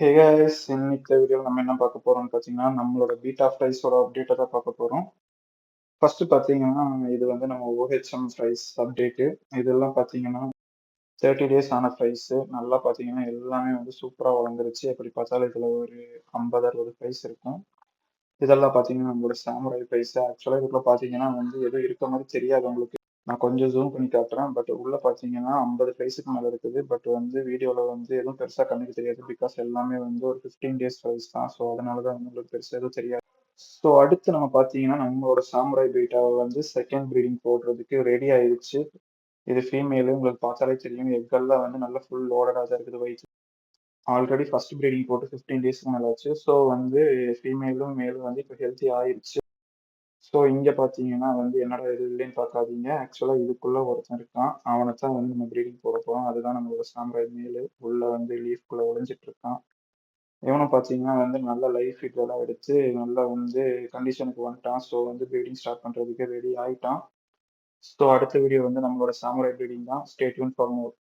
Hey guys, இன்னைக்கு வீடியோவில் நம்ம என்ன பார்க்க போறோம்னு பார்த்தீங்கன்னா, நம்மளோட பீட்டா ஃப்ரைஸோட அப்டேட்டை தான் பார்க்க போறோம். ஃபர்ஸ்ட் பார்த்தீங்கன்னா, இது வந்து நம்ம OHM ஃப்ரைஸ் அப்டேட்டு. இதெல்லாம் பார்த்தீங்கன்னா 30 டேஸ் ஆன ஃப்ரைஸு. நல்லா பார்த்தீங்கன்னா எல்லாமே வந்து சூப்பரா வளர்ந்துருச்சு. எப்படி பார்த்தாலும் இதில் ஒரு 50, 60 ஃப்ரைஸ் இருக்கும். இதெல்லாம் பார்த்தீங்கன்னா நம்மளோட சாமுராய் ஃப்ரைஸ். ஆக்சுவலா இதுக்குள்ள பார்த்தீங்கன்னா வந்து எதுவும் இருக்க மாதிரி தெரியாது உங்களுக்கு. நான் கொஞ்சம் ஜூம் பண்ணி காட்டுறேன். பட் உள்ள பார்த்தீங்கன்னா 50 ஃப்ரைஸுக்கு மேல இருக்குது. பட் வந்து வீடியோல வந்து எதுவும் பெருசா கண்ணுக்கு தெரியாது. பிகாஸ் எல்லாமே வந்து ஒரு 15 டேஸ் ஃப்ரைஸ் தான். ஸோ அதனால தான் வந்து உங்களுக்கு பெருசா எதுவும் தெரியாது. ஸோ அடுத்து நம்ம பார்த்தீங்கன்னா நம்மளோட சாமுராய் பீட்டாவை வந்து செகண்ட் ப்ரீடிங் போடுறதுக்கு ரெடி ஆயிடுச்சு. இது ஃபீமேலு. உங்களுக்கு பார்த்தாலே தெரியும். எக்கெல்லாம் வந்து நல்லா ஃபுல் லோடடா தான் இருக்குது வயித்துல. ஆல்ரெடி ஃபர்ஸ்ட் ப்ரீடிங் போட்டு 15 டேஸ்க்கு மேல ஆச்சு. ஸோ வந்து ஃபீமேலும் மேலும் வந்து இப்போ ஹெல்த்தி ஆயிருச்சு. ஸோ இங்க பார்த்தீங்கன்னா வந்து என்னடா இது இல்லைன்னு பார்க்காதீங்க. ஆக்சுவலா இதுக்குள்ள ஒருத்தன் இருக்கான். அவனைத்தான் வந்து நம்ம ப்ரீடிங் போட போறோம். அதுதான் நம்மளோட சாமுராய் மேலு. உள்ள வந்து லீஃப்குள்ள ஒளிஞ்சிட்டு இருக்கான். இவனும் பார்த்தீங்கன்னா வந்து நல்ல லைவ் ஃபீட் எல்லாம் எடுத்து நல்லா வந்து கண்டிஷனுக்கு வந்துட்டான். ஸோ வந்து ப்ரீடிங் ஸ்டார்ட் பண்றதுக்கு ரெடி ஆயிட்டான். ஸோ அடுத்த வீடியோ வந்து நம்மளோட சாமுராய் ப்ரீடிங் தான். Stay tune for more.